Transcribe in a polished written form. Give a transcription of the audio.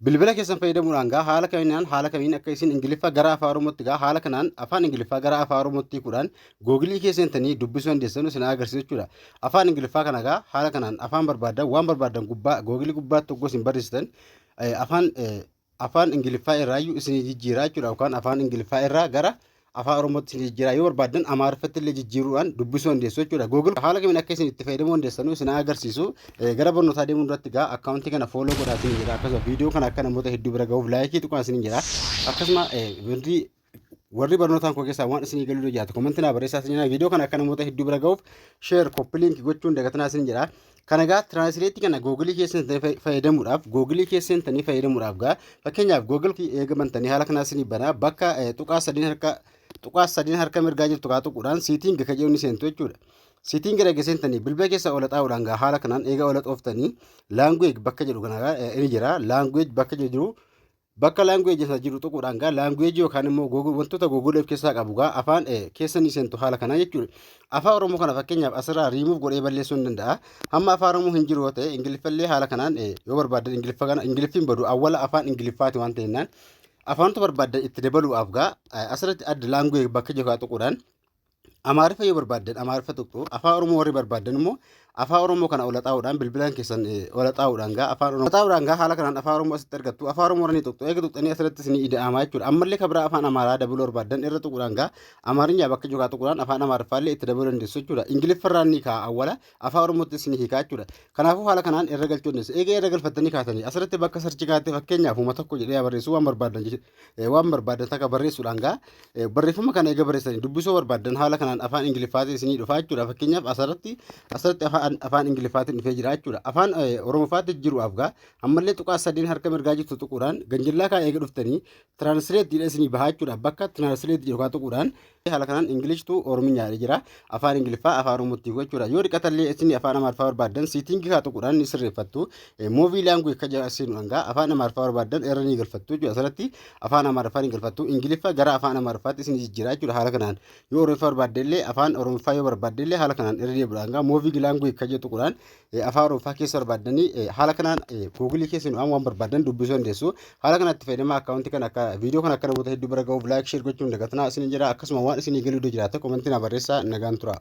bilbila keessan fayyadamuudhaan haala kamiin akka isin Ingiliffaa gara afaan Oromootti haala kanaan afaan Ingiliffaa gara afaan Oromootti kudhaan Googilii keessanii dubbisuu dandeessan isin agarsiisu jechuudha. Afaan Ingiliffaa kana haala kanaan afaan barbaadan waan barbaadan gubbaa Googilii gubbaatti tokko isin barreessitan afaan Ingiliffaa irraayyuu isin jijjiiraa jechuudha yookaan afaan Ingiliffaa irraa gara afaan Oromootti isin jijjiiraa yoo barbaadan Amaariffatti illee jijjiiruudhaan dubbisuu dandeessu jechuudha. Google haala kamiin akka isin itti fayyadamuu dandeessan isin agarsiisu. Gara barnootaa deemuun duratti akkaawuntii kana fooloo godhaatiin jira. Akkasuma viidiyoo kana akka namoota hedduu bira gahuuf laayikii tuqaa isin jira. Akkasuma warri barnootaan koo keessaa waan isin galuu jiraatu komentii naa barreessaa isin jira. Viidiyoo kana akka namoota hedduu bira gahuuf share copy link gochuun dagatanaa isin jira. Kana translate kana Google keessatti fayyadamuudhaaf fakkeenyaaf Google eegamantanii haala kanaa isin banaa bakka tuqaa sadiin harka mirgaa jirtu tuquudhaan siitiin kan jedhu ni seentu jechuudha. Siitiin gara geessantanii bilbila keessa ol xaa'uudhaan haala kanaan eega ol xooftanii language bakka jedhu kana ni jira. Language bakka jiru bakka language isa jiru tuquudhaan language yookaan immoo wantoota Google keessaa qabu afaan keessa ni seentu haala kanaa jechuudha. Afaan Oromoo kana fakkeenyaaf asirraa remove godhee balleessuu ni danda'a. Hamma afaan Oromoo hin jiru yoo ta'e Ingiliffallee haala kanaan yoo barbaadan Ingiliffiin badu awwala afaan Ingiliffaati waan ta'eennaan afaanota barbaadan itti dabaluudhaaf asirratti adda language bakka jiru tuquudhaan Amaariffa yoo barbaadan Amaariffa tuqxu afaan Oromoo warri barbaadan immoo afaan Oromoo kana ol xaa'uudhaan bilbilaan keessan ol xaa'uudhaan afaan Oromoo haala kanaan afaan Oromoo asitti argattu afaan Oromoo ni tuqxu eega tuqxanii asirratti isin ida'amaa jechuudha. Ammallee kabira afaan Amaaraa dabaluu barbaadan irra tuquudhaan Amaarinya bakka jiru tuquudhaan afaan Amaariffaallee itti dabaluu dandeessu jechuudha. Ingiliffarraan ni kaa'a awwala afaan Oromootti isin hiikaa jechuudha. Kanaafuu haala kanaan irra galchuu dandeessu. Eega irra galfattanii kaatanii asirratti bakka sarchi kaatee fakkeenyaaf uma tokko jedhee barreessu waan barbaadan takka barreessuudhaan barreeffama kana eega barreessanii dubbisuu barbaadan haala kanaan afaan Ingiliffaatiin isin dhufaa jechuudha. Fakkeenyaaf asirratti afaan Ingiliffaatiin dhufee jira jechuudha. Afaan Oromoofaatti jiruudhaaf ammallee tuqaa sadiin harka mirgaa jirtu tuquudhaan ganjillaa kaa eega dhuftanii translate jedhee isin bahaa jechuudha. Bakka translate jedhu kaa tuquudhaan haala kanaan English to Oromiyaa jira. Afaan Ingiliffaa afaan Oromootti jechuudha. Yoo dhiqatallee isin afaan Amaariffaa barbaadan siitingi kaa tuquudhaan ni sirreeffattu. Movie language ka jedhamu afaan Amaariffaa barbaadan irra ni galfattu jechuudha. Asirratti afaan Amaariffaa ni galfattu. Ingiliffa gara afaan Amaariffaatti isin jijjiiraa jechuudha. Haala kanaan yoo Oromiffaa barbaadellee afaan Oromiffaa yoo barbaadellee haala kanaan irra deebi'uudhaan movie language ka jedhu tuquudhaan afaan Oromiffaa keessa barbaadanii haala kanaan Google keessa waan barbaadan dubbisuu dandeessu. Haala kanatti fayyadamaa akkaawuntii kana akka viidiyoo kana akka namoota hedduu bira gahuuf laayik share gochuun dagatanaa isin jira. Akkasuma waan isin galuu jiraate komentii na barreessaa nagaan tura.